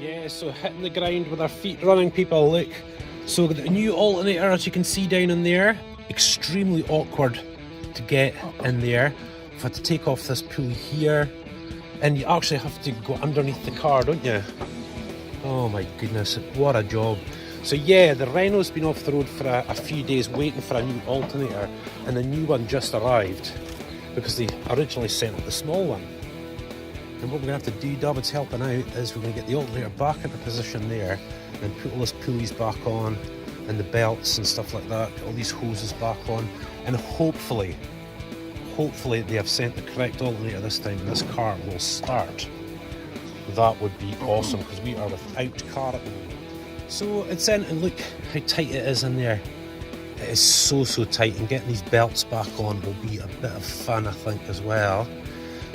Yeah, so hitting the ground with our feet running, people, look. So the new alternator, as you can see down in there, extremely awkward to get in there. I've had to take off this pulley here, and you actually have to go underneath the car, don't you? Oh my goodness, what a job. So yeah, the Renault's been off the road for a few days waiting for a new alternator, and the new one just arrived because they originally sent up the small one. And what we're going to have to do, David's helping out, is we're going to get the alternator back into position there and put all these pulleys back on and the belts and stuff like that, put all these hoses back on, and hopefully they have sent the correct alternator this time and this car will start. That would be awesome because we are without car at the moment. So it's in, and look how tight it is in there. It is so tight, and getting these belts back on will be a bit of fun, I think, as well.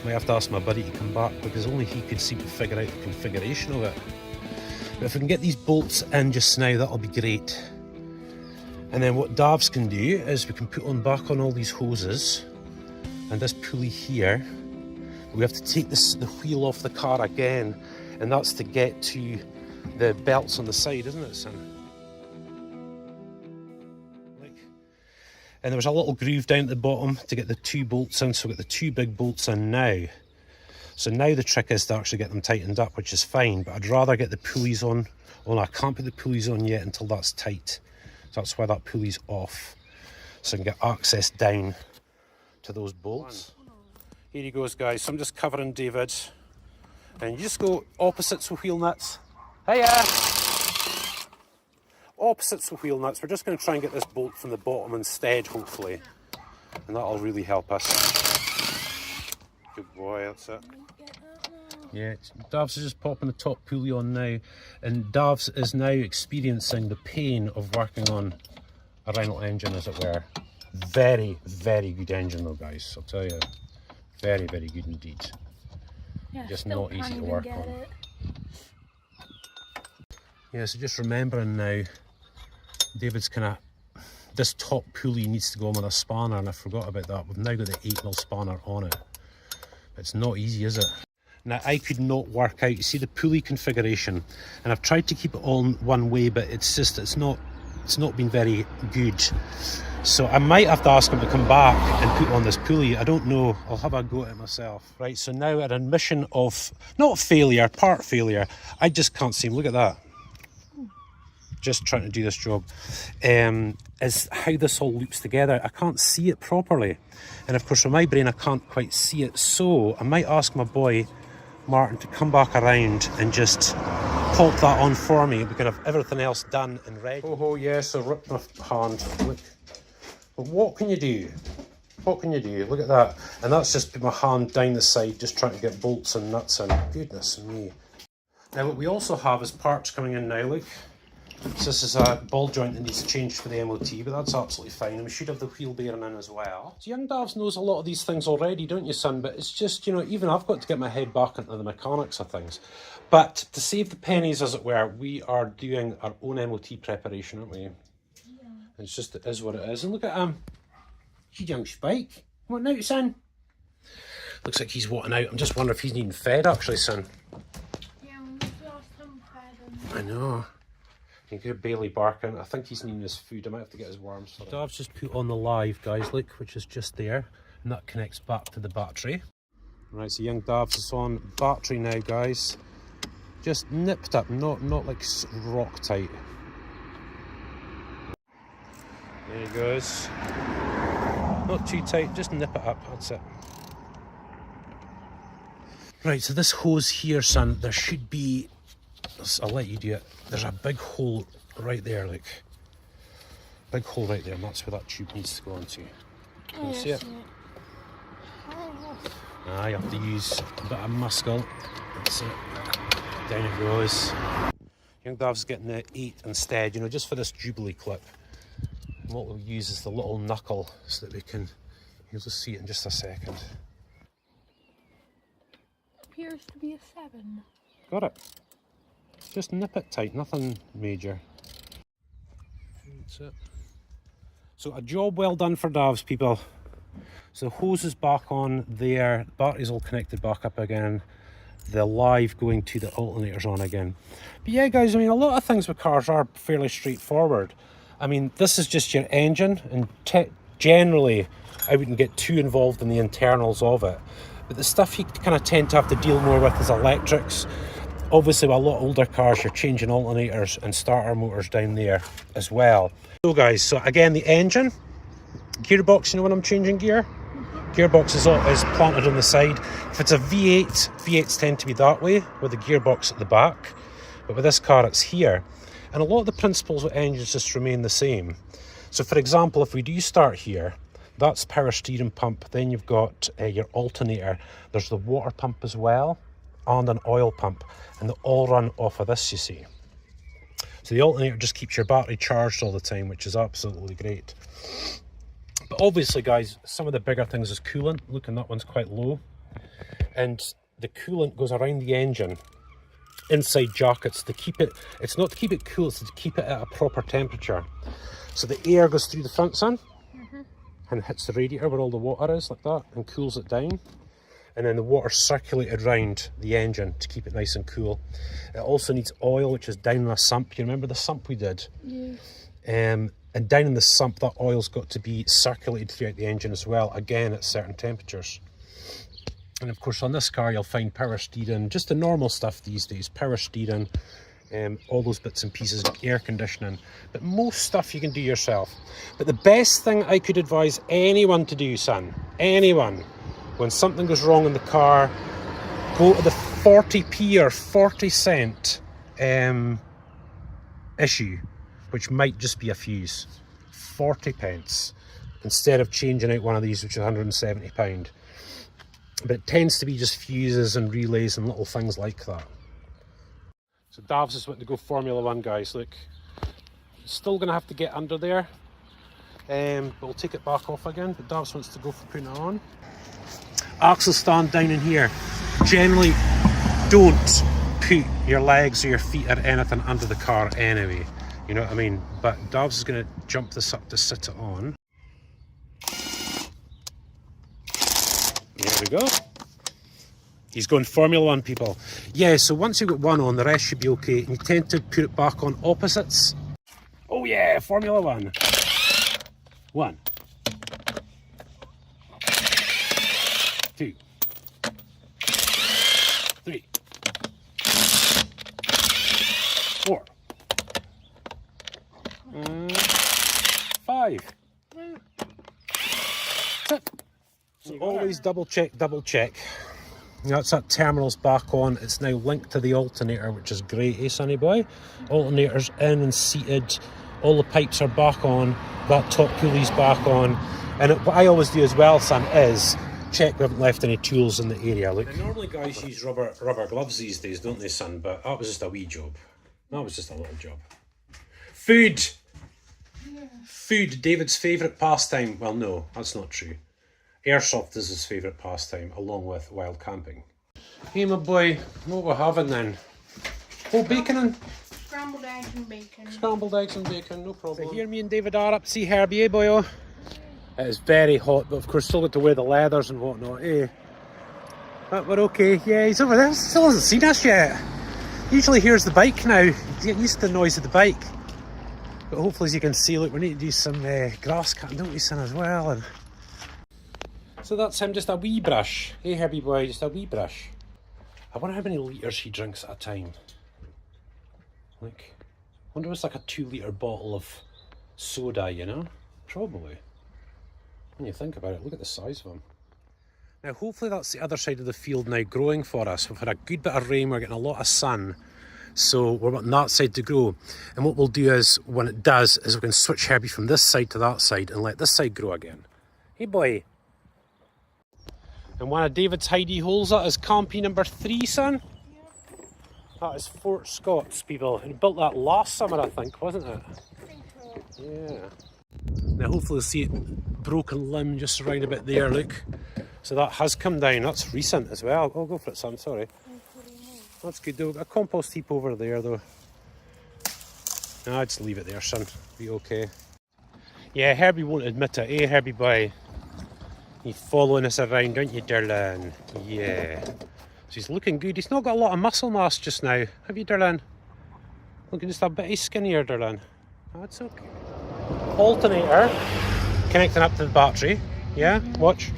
Might have to ask my buddy to come back because only he could seem to figure out the configuration of it. But if we can get these bolts in just now, that'll be great. And then what Davs can do is we can put on back on all these hoses and this pulley here. We have to take the wheel off the car again, and that's to get to the belts on the side, isn't it, son? And there was a little groove down at the bottom to get the two bolts in, so we've got the two big bolts in now. So now the trick is to actually get them tightened up, which is fine, but I'd rather get the pulleys on. Well, no, I can't put the pulleys on yet until that's tight. So that's why that pulley's off, so I can get access down to those bolts. Here he goes, guys. So I'm just covering David, and you just go opposites with wheel nuts. Hiya! Opposites with wheel nuts. We're just going to try and get this bolt from the bottom instead, hopefully, and that'll really help us. Good boy, that's it. Yeah, Davs is just popping the top pulley on now, and Davs is now experiencing the pain of working on a Renault engine, as it were. Very good engine though, guys, I'll tell you. Very good indeed. Yeah, just not easy to work on. Yeah, so just remembering now, David's this top pulley needs to go on with a spanner, and I forgot about that. We've now got the 8mm spanner on it. It's not easy, is it? Now, I could not work out, you see the pulley configuration, and I've tried to keep it all one way, but it's not been very good. So I might have to ask him to come back and put on this pulley. I don't know, I'll have a go at it myself. Right, so now an admission of, not failure, part failure. I just can't see him, look at that. Just trying to do this job, is how this all loops together. I can't see it properly. And of course, with my brain, I can't quite see it. So I might ask my boy, Martin, to come back around and just pop that on for me. We can have everything else done and ready. Oh, yes, I ripped my hand. Look. But what can you do? What can you do? Look at that. And that's just my hand down the side, just trying to get bolts and nuts in. Goodness me. Now, what we also have is parts coming in now, look. So this is a ball joint that needs changed for the MOT, but that's absolutely fine. And we should have the wheel bearing in as well. So young Davs knows a lot of these things already, don't you, son? But it's just, you know, even I've got to get my head back into the mechanics of things. But to save the pennies, as it were, we are doing our own MOT preparation, aren't we? Yeah. It's just, it is what it is. And look at him. You young spike. What out, son? Looks like he's wanting out. I'm just wondering if he's needing fed, actually, son. Yeah, when was the last time we fed him? I know. You can hear Bailey barking. I think he's needing his food. I might have to get his worms. Dav's just put on the live, guys, look, which is just there. And that connects back to the battery. Right, so young Dav's is on battery now, guys. Just nipped up, not like rock tight. There he goes. Not too tight, just nip it up, that's it. Right, so this hose here, son, there should be, I'll let you do it. There's a big hole right there, look. Big hole right there, and that's where that tube needs to go onto. Can you see it? Ah, you have to use a bit of muscle. That's it. Down it goes. Young Dav's getting the 8 instead, you know, just for this Jubilee clip. And what we'll use is the little knuckle so that we can, you'll just see it in just a second. Appears to be a 7. Got it. Just nip it tight, nothing major. That's it. So a job well done for Davs, people. So the hose is back on there, the battery's all connected back up again. the live going to the alternators on again. But yeah guys, I mean, a lot of things with cars are fairly straightforward. I mean, this is just your engine, and generally I wouldn't get too involved in the internals of it. But the stuff you kind of tend to have to deal more with is electrics. Obviously with a lot older cars, you're changing alternators and starter motors down there as well. So guys, so again, the engine, gearbox, you know when I'm changing gear? Gearbox is planted on the side. If it's a V8, V8s tend to be that way, with the gearbox at the back. But with this car, it's here. And a lot of the principles with engines just remain the same. So for example, if we do start here, that's power steering pump. Then you've got your alternator. There's the water pump as well, and an oil pump. And they all run off of this, you see. So the alternator just keeps your battery charged all the time, which is absolutely great. But obviously, guys, some of the bigger things is coolant. Look, and that one's quite low. And the coolant goes around the engine, inside jackets, to keep it, it's not to keep it cool, it's to keep it at a proper temperature. So the air goes through the front, son, and hits the radiator where all the water is, like that, and cools it down. And then the water circulated around the engine to keep it nice and cool. It also needs oil, which is down in a sump. You remember the sump we did? Yes. And down in the sump, that oil's got to be circulated throughout the engine as well, again at certain temperatures. And of course on this car you'll find power steering, just the normal stuff these days, power steering, all those bits and pieces, air conditioning, but most stuff you can do yourself. But the best thing I could advise anyone to do, son, anyone, when something goes wrong in the car, go to the 40p or 40 cent issue, which might just be a fuse. 40 pence, instead of changing out one of these, which is £170. But it tends to be just fuses and relays and little things like that. So Davs is wanting to go Formula 1, guys. Look, still going to have to get under there, but we'll take it back off again. But Davs wants to go for putting it on. Axle stand down in here. Generally, don't put your legs or your feet or anything under the car anyway. You know what I mean? But Davs is going to jump this up to sit it on. There we go. He's going Formula 1, people. Yeah, so once you've got one on, the rest should be okay. And you tend to put it back on opposites. Oh yeah, Formula 1. 1. 2. 3. 4. 5. That's it. So always double check. That's that terminal's back on. It's now linked to the alternator, which is great, eh, sonny boy? Alternator's in and seated. All the pipes are back on. That top pulley's back on. And what I always do as well, son, is check we haven't left any tools in the area. Look. Now, normally guys use rubber gloves these days, don't they, son? But that was just a wee job. That was just a little job. Food! Yeah. Food, David's favourite pastime. Well, no, that's not true. Airsoft is his favourite pastime, along with wild camping. Hey, my boy, what we're having then? Oh, bacon and... Scrambled eggs and bacon. Scrambled eggs and bacon, no problem. So here me and David are up. See Herbie, eh, boyo? It is very hot, but of course still got to wear the leathers and whatnot, eh? But we're okay. Yeah, he's over there. Still hasn't seen us yet. Usually hears the bike now. He's getting used to the noise of the bike. But hopefully, as you can see, look, we need to do some grass cutting, don't we, son, as well? And so that's him, just a wee brush. Hey, Herbie boy, just a wee brush. I wonder how many litres he drinks at a time. Like, I wonder if it's like a 2-litre bottle of soda, you know? Probably. When you think about it, look at the size of them. Now, hopefully that's the other side of the field now growing for us. We've had a good bit of rain, we're getting a lot of sun. So we're wanting that side to grow. And what we'll do is, when it does, is we can switch Herbie from this side to that side and let this side grow again. Hey, boy. And one of David's hidey holes, that is campy number 3, son. Yeah. That is Fort Scott's, people. And he built that last summer, I think, wasn't it? I think so. Yeah. Now hopefully you'll see it broken limb just around a bit there, look. So that has come down, that's recent as well. Oh, go for it, son, sorry. That's good though. A compost heap over there though. No, I'd just leave it there, son. Be okay. Yeah, Herbie won't admit it, eh, Herbie boy? You following us around, aren't you, darling? Yeah. He's looking good. He's not got a lot of muscle mass just now. Have you, Derlin? Looking just a bit skinnier, Derlin. That's okay. Alternator connecting up to the battery. Yeah, watch.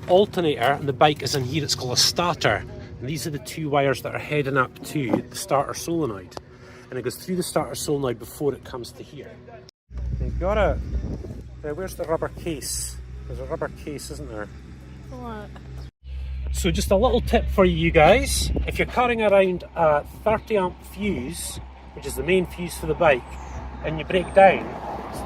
Alternator, and the bike is in here. It's called a starter. And these are the two wires that are heading up to the starter solenoid. And it goes through the starter solenoid before it comes to here. You got it. Now, where's the rubber case? There's a rubber case, isn't there? What? So just a little tip for you guys. If you're carrying around a 30 amp fuse, which is the main fuse for the bike, and you break down,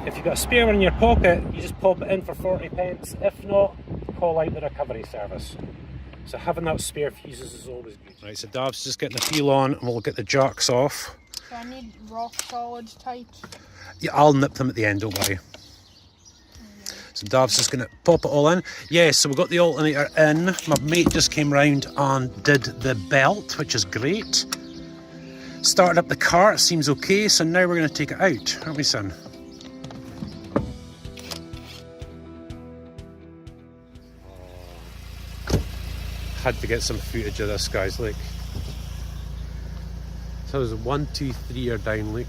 if you've got a spare one in your pocket, you just pop it in for 40 pence. If not, call out the recovery service. So having that spare fuses is always good. Right, so Dav's just getting the wheel on and we'll get the jacks off. So I need rock solid tight. Yeah, I'll nip them at the end, don't worry. So Dav's just going to pop it all in. Yeah, so we've got the alternator in. My mate just came round and did the belt, which is great. Started up the car, it seems okay, so now we're going to take it out, aren't we, son? Had to get some footage of this, guys, look. So there's 1, 2, 3 are down, look.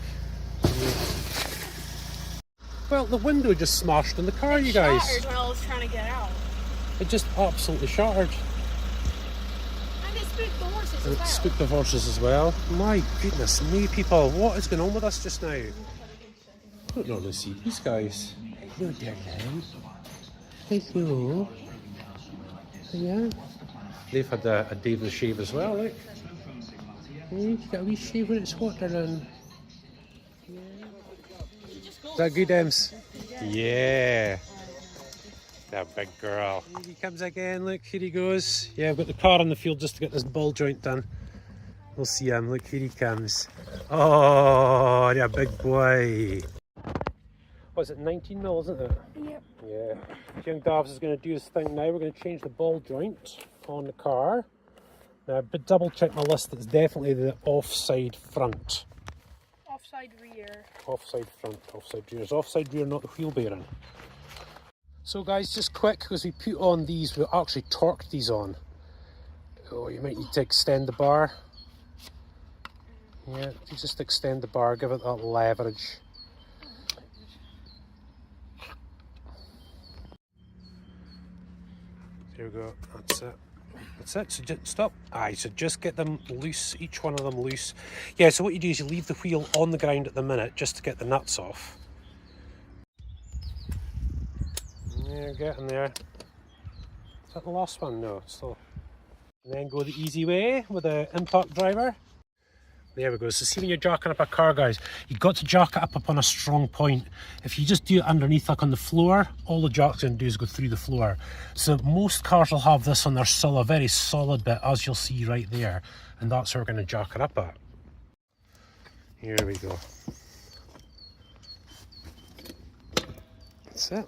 Well, the window just smashed in the car, you guys. Shattered when I was trying to get out. It just absolutely shattered. And it spooked the horses And as it well. spooked the horses as well. My goodness me, people, what is going on with us just now? I don't normally see these guys. Hello, darling. Hello. Yeah. They've had a day of the shave as well, look. You got a wee shave when it's hot, darling. Is that good, Ems? Yeah. That big girl. Here he comes again, look, here he goes. Yeah, I've got the car in the field just to get this ball joint done. We'll see him, look, here he comes. Oh, yeah, big boy. What's it, 19 mil, isn't it? Yep. Yeah. Young Davs is going to do his thing now. We're going to change the ball joint on the car. Now, but double check my list, it's definitely the offside front. Offside rear. Offside front, offside rear. It's offside rear, not the wheel bearing. So guys, just quick, as we put on these, we actually torqued these on. Oh, you might need to extend the bar. Yeah, you just extend the bar, give it that leverage. There we go, that's it. That's it, so just stop. Aye, so just get them loose, each one of them loose. Yeah, so what you do is you leave the wheel on the ground at the minute just to get the nuts off. Yeah, getting there. Is that the last one? No, still. And then go the easy way with the impact driver. There we go. So see when you're jacking up a car, guys, you've got to jack it up on a strong point. If you just do it underneath, like on the floor, all the jack's going to do is go through the floor. So most cars will have this on their sill, a very solid bit, as you'll see right there. And that's where we're going to jack it up at. Here we go. That's it.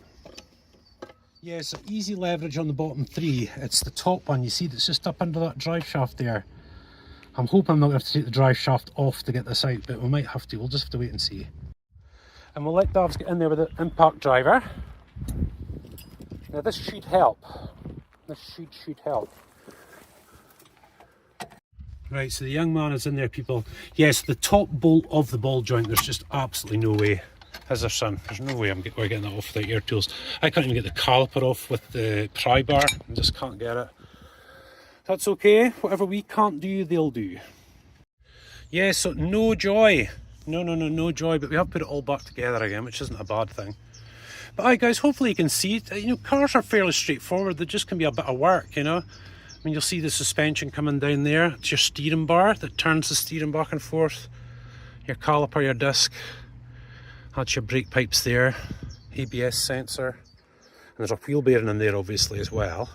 Yeah, so easy leverage on the bottom three. It's the top one, you see, that's just up under that drive shaft there. I'm hoping I'm not going to have to take the drive shaft off to get this out, but we might have to. We'll just have to wait and see. And we'll let Davs get in there with the impact driver. Now this should help. This should help. Right, so the young man is in there, people. Yes, the top bolt of the ball joint, there's just absolutely no way. As there, son, there's no way we're getting that off without air tools. I can't even get the caliper off with the pry bar. I just can't get it. That's okay. Whatever we can't do, they'll do. Yeah, so no joy. No joy. But we have put it all back together again, which isn't a bad thing. But aye, guys, hopefully you can see it. You know, cars are fairly straightforward. They just can be a bit of work, you know. I mean, you'll see the suspension coming down there. It's your steering bar that turns the steering back and forth. Your caliper, your disc. That's your brake pipes there. ABS sensor. And there's a wheel bearing in there, obviously, as well.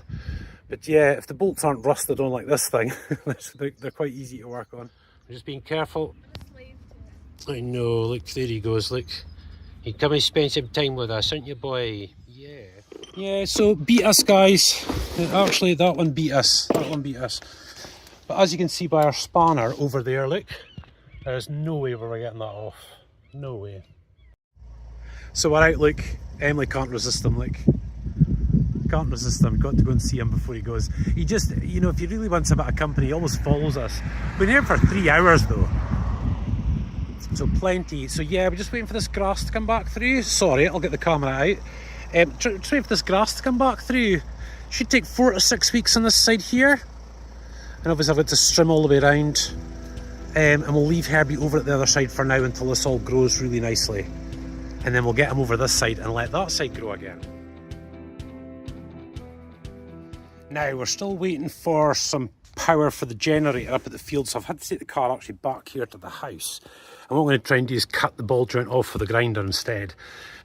But yeah, if the bolts aren't rusted on like this thing, they're quite easy to work on. Just being careful. I know, look, there he goes, look. You come and spend some time with us, aren't you, boy? Yeah. Yeah, so beat us, guys. Actually, that one beat us. That one beat us. But as you can see by our spanner over there, look, there's no way we're getting that off. No way. So we're out, look. Emily can't resist them, look. Can't resist him. Got to go and see him before he goes. He just, you know, if he really wants a bit of company, he always follows us. Been here for 3 hours though. So plenty. So yeah, we're just waiting for this grass to come back through. Sorry, I'll get the camera out. Trying for this grass to come back through. Should take 4 to 6 weeks on this side here. And obviously I've got to trim all the way around. And we'll leave Herbie over at the other side for now until this all grows really nicely. And then we'll get him over this side and let that side grow again. Now we're still waiting for some power for the generator up at the field, so I've had to take the car actually back here to the house. And what I'm going to try and do is cut the ball joint off with the grinder instead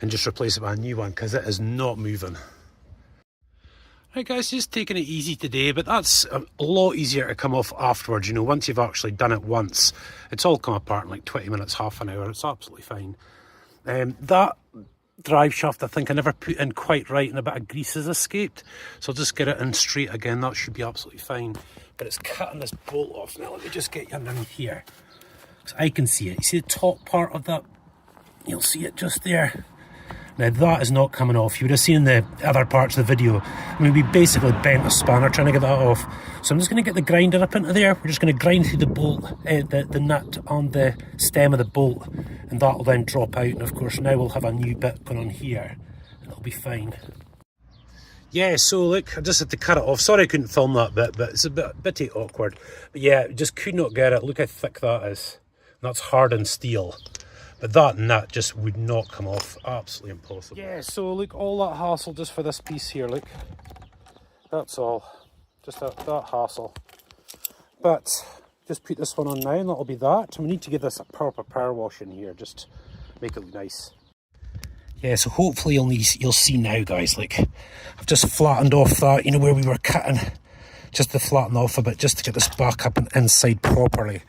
and just replace it with a new one because it is not moving. Right guys, just taking it easy today, but that's a lot easier to come off afterwards, you know, once you've actually done it once. It's all come apart in like 20 minutes, half an hour, it's absolutely fine. That drive shaft I think I never put in quite right and a bit of grease has escaped, so I'll just get it in straight again. That should be absolutely fine, but it's cutting this bolt off. Now let me just get you underneath here so I can see it. You see the top part of that? You'll see it just there. Now that is not coming off. You would have seen the other parts of the video. I mean, we basically bent a spanner trying to get that off. So I'm just going to get the grinder up into there. We're just going to grind through the bolt, the nut on the stem of the bolt, and that will then drop out. And of course now we'll have a new bit going on here, and it'll be fine. Yeah, so look, I just had to cut it off. Sorry I couldn't film that bit, but it's a bit awkward. But yeah, just could not get it. Look how thick that is. And that's hardened steel. But that nut just would not come off. Absolutely impossible. Yeah, so look, all that hassle just for this piece here, look. That's all. Just that hassle. But just put this one on now and that'll be that. And we need to give this a proper power wash in here, just make it look nice. Yeah, so hopefully you'll see now, guys, like I've just flattened off that, you know, where we were cutting. Just to flatten off a bit, just to get this back up and inside properly.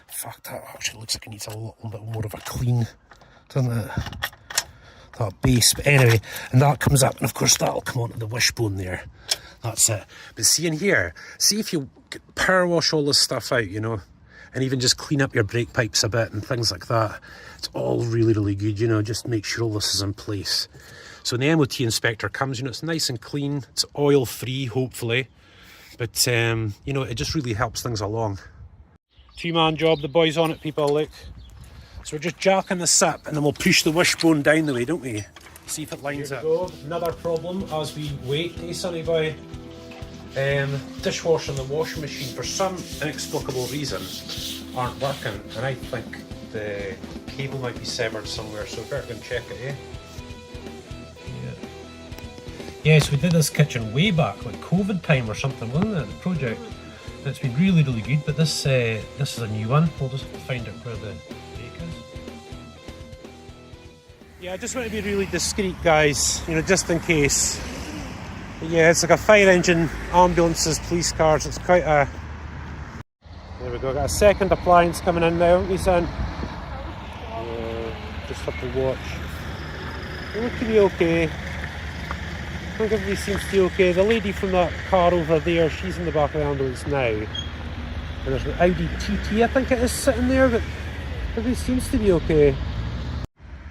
Fuck, that actually looks like it needs a little bit more of a clean, doesn't it? That base. But anyway, and that comes up, and of course that'll come onto the wishbone there. That's it. But see in here, see if you power wash all this stuff out, you know, and even just clean up your brake pipes a bit and things like that. It's all really, really good, you know, just make sure all this is in place. So when the MOT inspector comes, you know, it's nice and clean, it's oil free, hopefully. But, you know, it just really helps things along. 2-man job, the boys on it, people, look. So we're just jacking this up and then we'll push the wishbone down the way, don't we? See if it lines up. Here we go. Another problem as we wait, eh, Sonny boy? Dishwasher and the washing machine, for some inexplicable reason, aren't working. And I think the cable might be severed somewhere, so we better go and check it, eh? Yes, we did this kitchen way back, like COVID time or something, wasn't it? The project. It's been really, really good, but this is a new one. We'll just find out where the break is. Yeah, I just want to be really discreet, guys, you know, just in case. But yeah, it's like a fire engine, ambulances, police cars. It's quite a... There we go, got a second appliance coming in now, haven't we, son? Yeah, just have to watch. It looks to be okay. I think everybody seems to be okay. The lady from that car over there, she's in the back of the ambulance now. And there's an Audi TT, I think it is, sitting there, but everybody seems to be okay.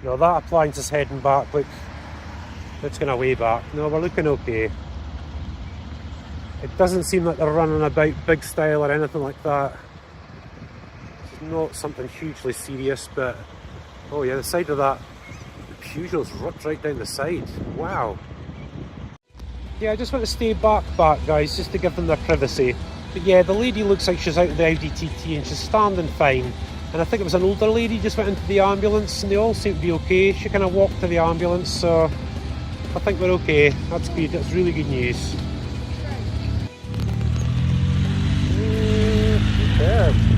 No, that appliance is heading back. Look, it's going way back. No, we're looking okay. It doesn't seem like they're running about big style or anything like that. It's not something hugely serious, but oh yeah, the side of that, the Peugeot's ripped right down the side. Wow. Yeah, I just want to stay back, guys, just to give them their privacy. But yeah, the lady looks like she's out of the Audi TT and she's standing fine. And I think it was an older lady just went into the ambulance and they all seem to be okay. She kind of walked to the ambulance, so I think we're okay. That's good, that's really good news. Superb.